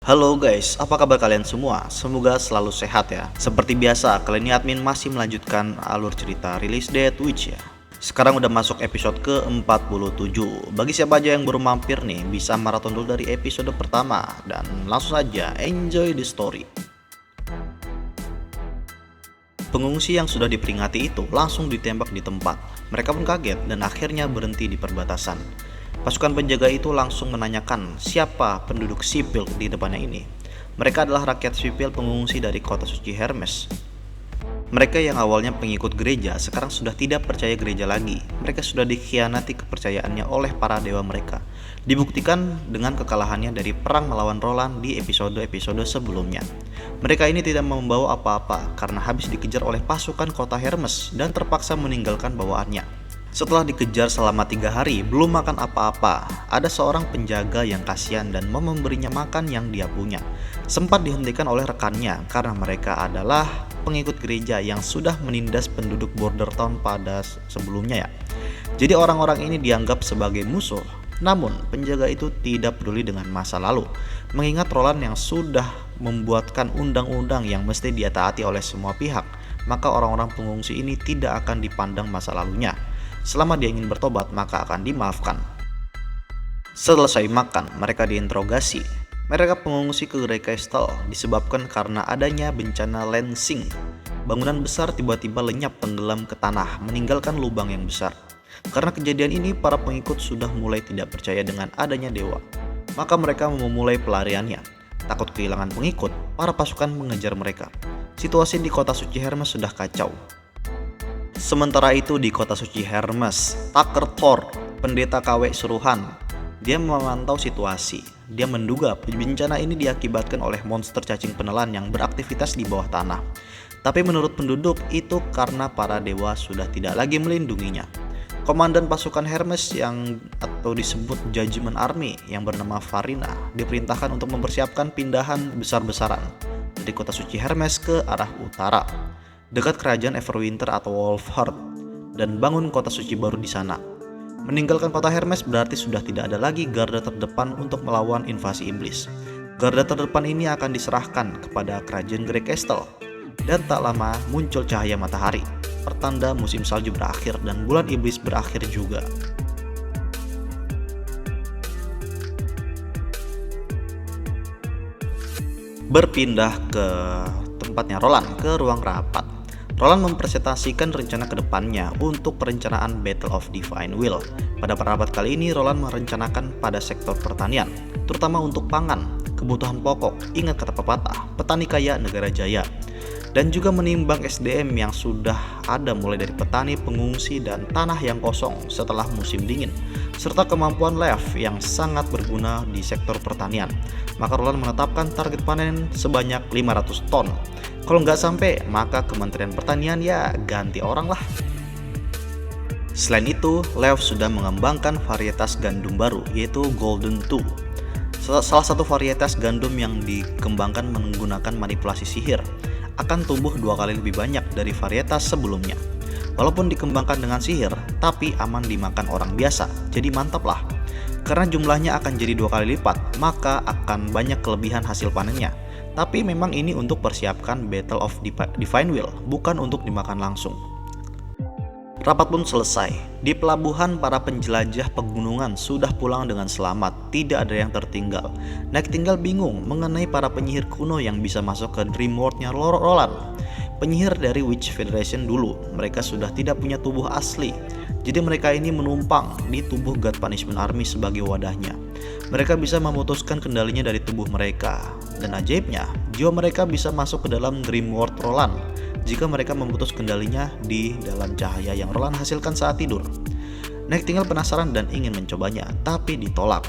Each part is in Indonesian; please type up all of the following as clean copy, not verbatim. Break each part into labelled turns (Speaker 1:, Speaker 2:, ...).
Speaker 1: Halo guys, apa kabar kalian semua? Semoga selalu sehat ya. Seperti biasa, kali ini admin masih melanjutkan alur cerita Release Date Witch ya. Sekarang udah masuk episode ke-47. Bagi siapa aja yang baru mampir nih, bisa maraton dulu dari episode pertama. Dan langsung saja, enjoy the story. Pengungsi yang sudah diperingati itu langsung ditembak di tempat. Mereka pun kaget dan akhirnya berhenti di perbatasan. Pasukan penjaga itu langsung menanyakan siapa penduduk sipil di depannya ini. Mereka adalah rakyat sipil pengungsi dari kota suci Hermes. Mereka yang awalnya pengikut gereja sekarang sudah tidak percaya gereja lagi. Mereka sudah dikhianati kepercayaannya oleh para dewa mereka. Dibuktikan dengan kekalahannya dari perang melawan Roland di episode-episode sebelumnya. Mereka ini tidak membawa apa-apa karena habis dikejar oleh pasukan kota Hermes dan terpaksa meninggalkan bawaannya. Setelah dikejar selama 3 hari, belum makan apa-apa, ada seorang penjaga yang kasihan dan mau memberinya makan yang dia punya. Sempat dihentikan oleh rekannya karena mereka adalah pengikut gereja yang sudah menindas penduduk border town pada sebelumnya ya. Jadi orang-orang ini dianggap sebagai musuh. Namun penjaga itu tidak peduli dengan masa lalu, mengingat Roland yang sudah membuatkan undang-undang yang mesti ditaati oleh semua pihak, maka orang-orang pengungsi ini tidak akan dipandang masa lalunya. Selama dia ingin bertobat, maka akan dimaafkan. Selesai makan, mereka diinterogasi. Mereka pengungsi ke Grey Castle disebabkan karena adanya bencana lensing. Bangunan besar tiba-tiba lenyap tenggelam ke tanah, meninggalkan lubang yang besar. Karena kejadian ini, para pengikut sudah mulai tidak percaya dengan adanya dewa. Maka mereka memulai pelariannya. Takut kehilangan pengikut, para pasukan mengejar mereka. Situasi di kota suci Hermes sudah kacau. Sementara itu di kota suci Hermes, Tucker Thor, pendeta KW suruhan, dia memantau situasi. Dia menduga bencana ini diakibatkan oleh monster cacing penelan yang beraktivitas di bawah tanah. Tapi menurut penduduk itu karena para dewa sudah tidak lagi melindunginya. Komandan pasukan Hermes yang atau disebut Judgment Army yang bernama Farina diperintahkan untuk mempersiapkan pindahan besar-besaran dari kota suci Hermes ke arah utara, dekat kerajaan Everwinter atau Wolfheart, dan bangun kota suci baru di sana. Meninggalkan kota Hermes berarti sudah tidak ada lagi garda terdepan untuk melawan invasi iblis. Garda terdepan ini akan diserahkan kepada kerajaan Grey Castle, dan tak lama muncul cahaya matahari, pertanda musim salju berakhir dan bulan iblis berakhir juga. Berpindah ke tempatnya Roland, ke ruang rapat. Roland mempresentasikan rencana kedepannya untuk perencanaan Battle of Divine Will. Pada rapat kali ini, Roland merencanakan pada sektor pertanian, terutama untuk pangan, kebutuhan pokok. Ingat kata pepatah, petani kaya negara jaya. Dan juga menimbang SDM yang sudah ada mulai dari petani, pengungsi, dan tanah yang kosong setelah musim dingin, serta kemampuan Lev yang sangat berguna di sektor pertanian. Maka Roland menetapkan target panen sebanyak 500 ton. Kalau nggak sampai, maka Kementerian Pertanian ya ganti orang lah. Selain itu, Lev sudah mengembangkan varietas gandum baru, yaitu Golden 2. Salah satu varietas gandum yang dikembangkan menggunakan manipulasi sihir, akan tumbuh 2 kali lebih banyak dari varietas sebelumnya. Walaupun dikembangkan dengan sihir, tapi aman dimakan orang biasa, jadi mantap lah. Karena jumlahnya akan jadi 2 kali lipat, maka akan banyak kelebihan hasil panennya. Tapi memang ini untuk persiapkan Battle of Divine Will, bukan untuk dimakan langsung. Rapat pun selesai. Di pelabuhan, para penjelajah pegunungan sudah pulang dengan selamat, tidak ada yang tertinggal. Nightingale bingung mengenai para penyihir kuno yang bisa masuk ke Dreamworld-nya Roland. Penyihir dari Witch Federation dulu, mereka sudah tidak punya tubuh asli. Jadi mereka ini menumpang di tubuh God Punishment Army sebagai wadahnya. Mereka bisa memutuskan kendalinya dari tubuh mereka. Dan ajaibnya, jiwa mereka bisa masuk ke dalam Dreamworld Roland jika mereka memutus kendalinya di dalam cahaya yang Roland hasilkan saat tidur. Nightingale penasaran dan ingin mencobanya, tapi ditolak.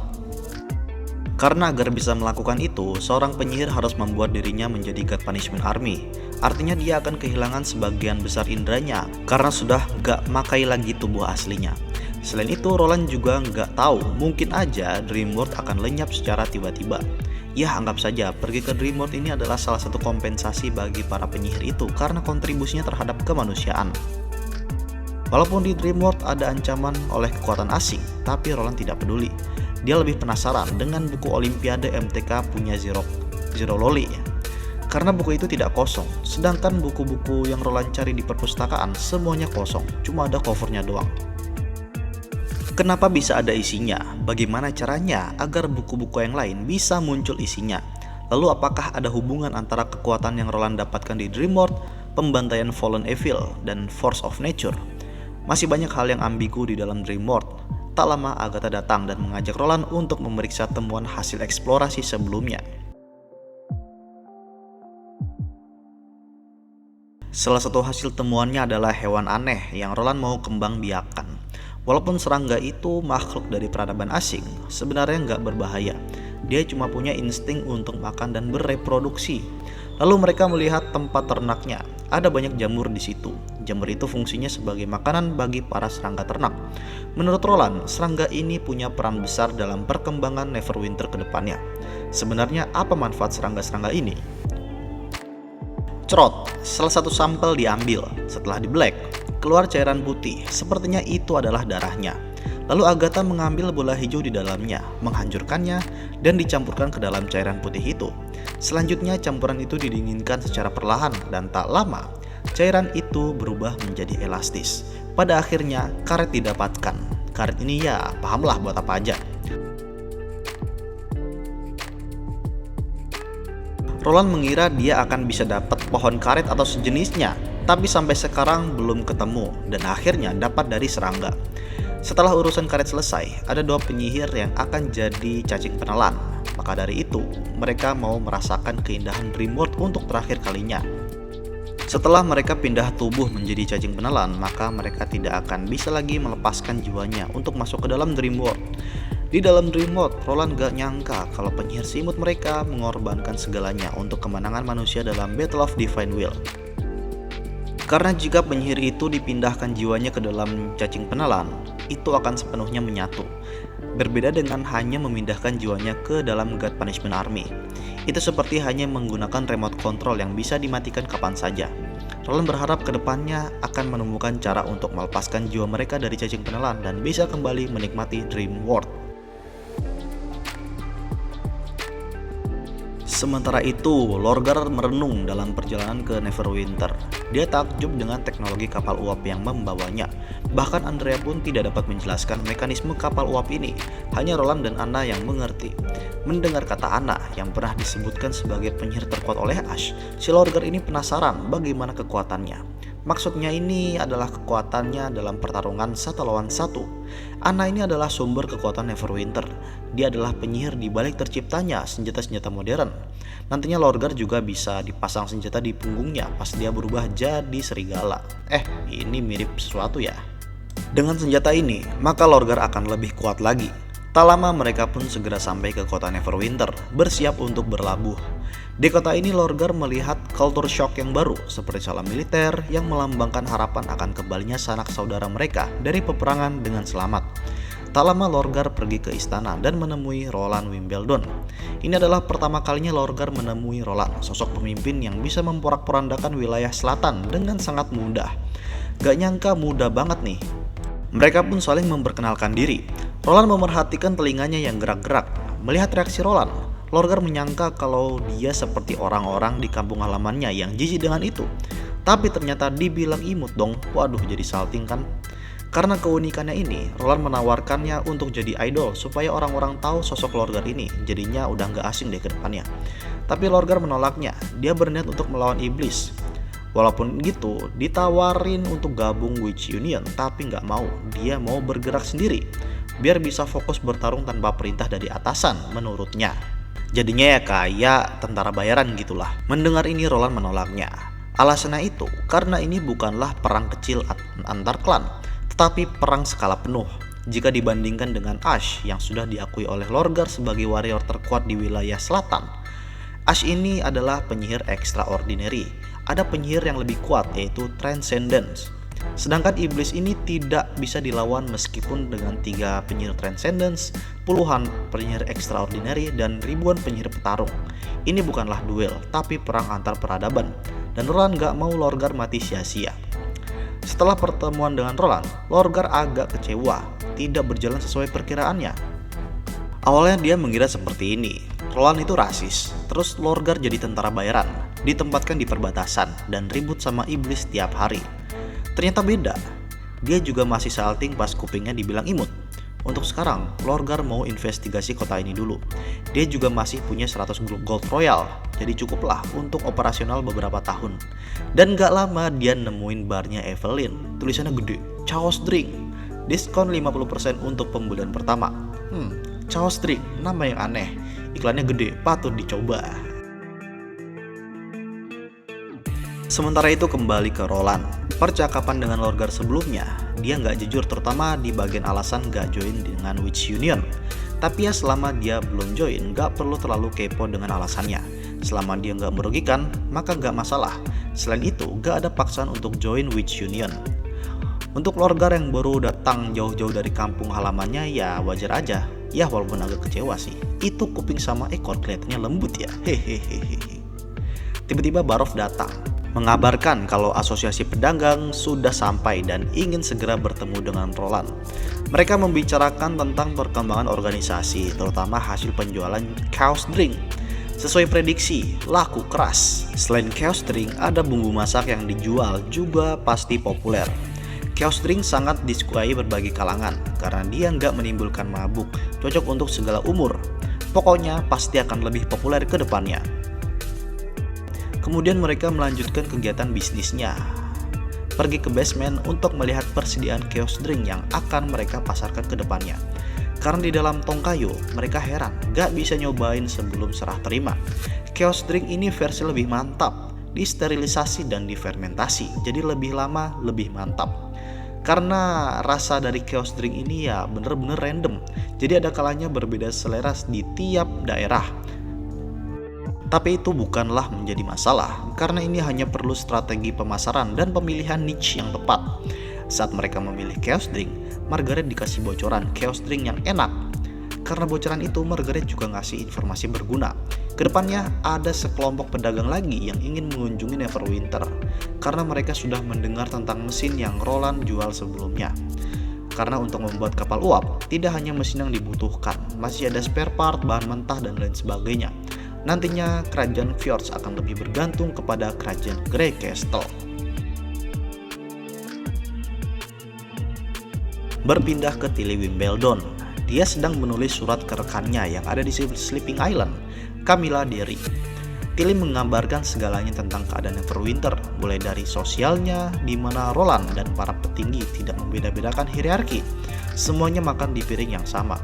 Speaker 1: Karena agar bisa melakukan itu, seorang penyihir harus membuat dirinya menjadi God Punishment Army. Artinya dia akan kehilangan sebagian besar indranya karena sudah gak makai lagi tubuh aslinya. Selain itu, Roland juga nggak tahu, mungkin aja Dreamworld akan lenyap secara tiba-tiba. Ya, anggap saja pergi ke Dreamworld ini adalah salah satu kompensasi bagi para penyihir itu karena kontribusinya terhadap kemanusiaan. Walaupun di Dreamworld ada ancaman oleh kekuatan asing, tapi Roland tidak peduli. Dia lebih penasaran dengan buku Olimpiade MTK punya Xerox Zero Loli. Karena buku itu tidak kosong, sedangkan buku-buku yang Roland cari di perpustakaan semuanya kosong, cuma ada covernya doang. Kenapa bisa ada isinya? Bagaimana caranya agar buku-buku yang lain bisa muncul isinya? Lalu apakah ada hubungan antara kekuatan yang Roland dapatkan di Dreamworld, pembantaian Fallen Evil, dan Force of Nature? Masih banyak hal yang ambigu di dalam Dreamworld. Tak lama Agatha datang dan mengajak Roland untuk memeriksa temuan hasil eksplorasi sebelumnya. Salah satu hasil temuannya adalah hewan aneh yang Roland mau kembang biakan. Walaupun serangga itu makhluk dari peradaban asing, sebenarnya nggak berbahaya. Dia cuma punya insting untuk makan dan bereproduksi. Lalu mereka melihat tempat ternaknya. Ada banyak jamur di situ. Jamur itu fungsinya sebagai makanan bagi para serangga ternak. Menurut Roland, serangga ini punya peran besar dalam perkembangan Neverwinter ke depannya. Sebenarnya apa manfaat serangga-serangga ini? Cerot, salah satu sampel diambil. Setelah di black, keluar cairan putih. Sepertinya itu adalah darahnya. Lalu Agatha mengambil bola hijau di dalamnya, menghancurkannya, dan dicampurkan ke dalam cairan putih itu. Selanjutnya campuran itu didinginkan secara perlahan dan tak lama, cairan itu berubah menjadi elastis. Pada akhirnya karet didapatkan. Karet ini ya pahamlah buat apa aja. Roland mengira dia akan bisa dapat pohon karet atau sejenisnya, tapi sampai sekarang belum ketemu dan akhirnya dapat dari serangga. Setelah urusan karet selesai, ada 2 penyihir yang akan jadi cacing penelan. Maka dari itu, mereka mau merasakan keindahan Dreamworld untuk terakhir kalinya. Setelah mereka pindah tubuh menjadi cacing penelan, maka mereka tidak akan bisa lagi melepaskan jiwanya untuk masuk ke dalam Dreamworld. Di dalam Dreamworld, Roland gak nyangka kalau penyihir seimut mereka mengorbankan segalanya untuk kemenangan manusia dalam Battle of Divine Will. Karena jika penyihir itu dipindahkan jiwanya ke dalam cacing penelan, itu akan sepenuhnya menyatu. Berbeda dengan hanya memindahkan jiwanya ke dalam God Punishment Army. Itu seperti hanya menggunakan remote control yang bisa dimatikan kapan saja. Roland berharap kedepannya akan menemukan cara untuk melepaskan jiwa mereka dari cacing penelan dan bisa kembali menikmati Dreamworld. Sementara itu, Lorgar merenung dalam perjalanan ke Neverwinter. Dia takjub dengan teknologi kapal uap yang membawanya. Bahkan Andrea pun tidak dapat menjelaskan mekanisme kapal uap ini. Hanya Roland dan Anna yang mengerti. Mendengar kata Anna yang pernah disebutkan sebagai penyihir terkuat oleh Ash, si Lorgar ini penasaran bagaimana kekuatannya. Maksudnya ini adalah kekuatannya dalam pertarungan 1 lawan 1. Anna ini adalah sumber kekuatan Neverwinter. Dia adalah penyihir di balik terciptanya senjata-senjata modern. Nantinya Lorgar juga bisa dipasang senjata di punggungnya pas dia berubah jadi serigala. Ini mirip sesuatu ya. Dengan senjata ini, maka Lorgar akan lebih kuat lagi. Tak lama mereka pun segera sampai ke kota Neverwinter, bersiap untuk berlabuh. Di kota ini Lorgar melihat culture shock yang baru, seperti salam militer yang melambangkan harapan akan kembalinya sanak saudara mereka dari peperangan dengan selamat. Tak lama Lorgar pergi ke istana dan menemui Roland Wimbledon. Ini adalah pertama kalinya Lorgar menemui Roland, sosok pemimpin yang bisa memporak-porandakan wilayah selatan dengan sangat mudah. Gak nyangka mudah banget nih. Mereka pun saling memperkenalkan diri. Roland memerhatikan telinganya yang gerak-gerak. Melihat reaksi Roland, Lorgar menyangka kalau dia seperti orang-orang di kampung halamannya yang jijik dengan itu. Tapi ternyata dibilang imut dong. Waduh, jadi salting kan. Karena keunikannya ini, Roland menawarkannya untuk jadi idol supaya orang-orang tahu sosok Lorgar ini. Jadinya udah gak asing deh ke depannya. Tapi Lorgar menolaknya. Dia berniat untuk melawan iblis. Walaupun gitu, ditawarin untuk gabung Witch Union, tapi gak mau. Dia mau bergerak sendiri biar bisa fokus bertarung tanpa perintah dari atasan menurutnya. Jadinya ya kayak tentara bayaran gitulah. Mendengar ini Roland menolaknya. Alasannya itu karena ini bukanlah perang kecil antar klan, tetapi perang skala penuh. Jika dibandingkan dengan Ash yang sudah diakui oleh Lorgar sebagai warrior terkuat di wilayah selatan, Ash ini adalah penyihir extraordinary. Ada penyihir yang lebih kuat yaitu Transcendence. Sedangkan iblis ini tidak bisa dilawan meskipun dengan 3 penyihir Transcendence, puluhan penyihir extraordinary, dan ribuan penyihir petarung. Ini bukanlah duel, tapi perang antar peradaban. Dan Roland gak mau Lorgar mati sia-sia. Setelah pertemuan dengan Roland, Lorgar agak kecewa, tidak berjalan sesuai perkiraannya. Awalnya dia mengira seperti ini, Roland itu rasis, terus Lorgar jadi tentara bayaran, ditempatkan di perbatasan, dan ribut sama iblis tiap hari. Ternyata beda, dia juga masih salting pas kupingnya dibilang imut. Untuk sekarang, Lorgar mau investigasi kota ini dulu. Dia juga masih punya 100 gold royal, jadi cukuplah untuk operasional beberapa tahun. Dan gak lama dia nemuin barnya Evelyn, tulisannya gede, Chaos Drink, diskon 50% untuk pembelian pertama. Chaos Drink, nama yang aneh, iklannya gede, patut dicoba. Sementara itu kembali ke Roland. Percakapan dengan Lorgar sebelumnya, dia nggak jujur terutama di bagian alasan nggak join dengan Witch Union. Tapi ya selama dia belum join, nggak perlu terlalu kepo dengan alasannya. Selama dia nggak merugikan, maka nggak masalah. Selain itu, nggak ada paksaan untuk join Witch Union. Untuk Lorgar yang baru datang jauh-jauh dari kampung halamannya, ya wajar aja. Ya walaupun agak kecewa sih, itu kuping sama ekor kelihatannya lembut ya, hehehe. Tiba-tiba Barov datang, mengabarkan kalau asosiasi pedagang sudah sampai dan ingin segera bertemu dengan Roland. Mereka membicarakan tentang perkembangan organisasi, terutama hasil penjualan Chaos Drink. Sesuai prediksi, laku keras. Selain Chaos Drink, ada bumbu masak yang dijual juga pasti populer. Chaos Drink sangat disukai berbagai kalangan karena dia nggak menimbulkan mabuk, cocok untuk segala umur. Pokoknya pasti akan lebih populer ke depannya. Kemudian mereka melanjutkan kegiatan bisnisnya. Pergi ke basement untuk melihat persediaan Chaos Drink yang akan mereka pasarkan ke depannya. Karena di dalam tong kayu, mereka heran nggak bisa nyobain sebelum serah terima. Chaos Drink ini versi lebih mantap, disterilisasi dan difermentasi, jadi lebih lama, lebih mantap. Karena rasa dari Chaos Drink ini ya bener-bener random, jadi ada kalanya berbeda selera di tiap daerah. Tapi itu bukanlah menjadi masalah, karena ini hanya perlu strategi pemasaran dan pemilihan niche yang tepat. Saat mereka memilih Chaos Drink, Margaret dikasih bocoran Chaos Drink yang enak. Karena bocoran itu, Margaret juga ngasih informasi berguna. Kedepannya ada sekelompok pedagang lagi yang ingin mengunjungi Neverwinter, karena mereka sudah mendengar tentang mesin yang Roland jual sebelumnya. Karena untuk membuat kapal uap, tidak hanya mesin yang dibutuhkan, masih ada spare part, bahan mentah, dan lain sebagainya. Nantinya kerajaan Fjords akan lebih bergantung kepada kerajaan Grey Castle. Berpindah ke Tilly Wimbledon, dia sedang menulis surat ke rekannya yang ada di Sleeping Island, Camilla Derry. Tilly mengabarkan segalanya tentang keadaan Neverwinter, mulai dari sosialnya, di mana Roland dan para petinggi tidak membeda-bedakan hierarki. Semuanya makan di piring yang sama.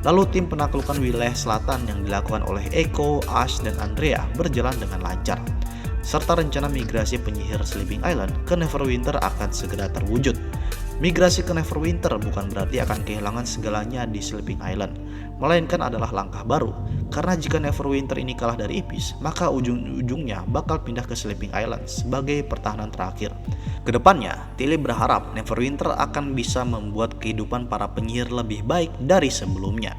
Speaker 1: Lalu tim penaklukan wilayah selatan yang dilakukan oleh Echo, Ash, dan Andrea berjalan dengan lancar. Serta rencana migrasi penyihir Sleeping Island ke Neverwinter akan segera terwujud. Migrasi ke Neverwinter bukan berarti akan kehilangan segalanya di Sleeping Island, melainkan adalah langkah baru. Karena jika Neverwinter ini kalah dari Ipis, maka ujung-ujungnya bakal pindah ke Sleeping Island sebagai pertahanan terakhir. Kedepannya, Tilly berharap Neverwinter akan bisa membuat kehidupan para penyihir lebih baik dari sebelumnya.